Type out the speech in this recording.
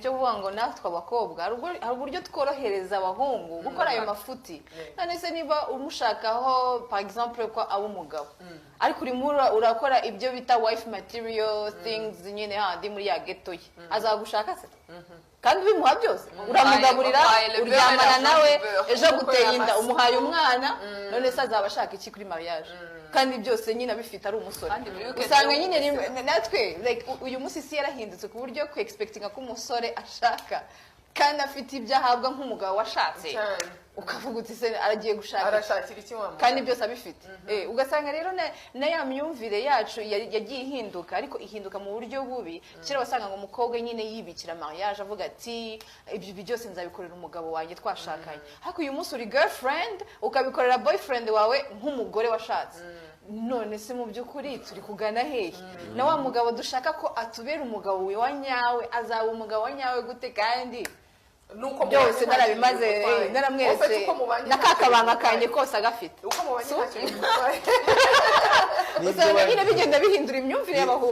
cyo kuvuga ngo natwe abakobwa hari uburyo tworohereza abahungu gukora ayo mafuti none se niba umushakaho par exemple ko aba umugabo ariko urimo urakora ibyo bita wife material things nyine handi muri ya ghetto ye azagushaka se kandi bimuha byose uramugaburira uryamana nawe ejo guteye inda umuhaye umwana none se azaba ashaka iki kuri mariage kandi byose nyine abifite ari umusore usanga nyine natwe like uyu munsi si yarahindutse ku buryo ku expectinga ko umusore ashaka kandi afite ibyo ahabwa nk'umugabo washatse ukavuga uti se aragiye gushaka arashakira iki wamwe kandi byose abifite ugasanga rero na ya myumvire yacu yagiye ihinduka ariko ihinduka mu buryo bubi kera wasanga ngo umukobwa nyine yibikira mariage avuga ati ibyo byose nzabikorera umugabo wanjye twashakanye ariko uyu munsi uri girlfriend ukabikorera boyfriend wawe nk'umugore washatse none se mu by'ukuri turi kugana hehe na wa mugabo dushaka ko atubera umugabo we wa nyawe azaba umugabo wa nyawe gute kandi nuko byose narabimaze naramweretse nakakabanga kanjye kose agafite uko mubanye ntacyo usanga nyine bigenda bihindura imyumvire y'abahungu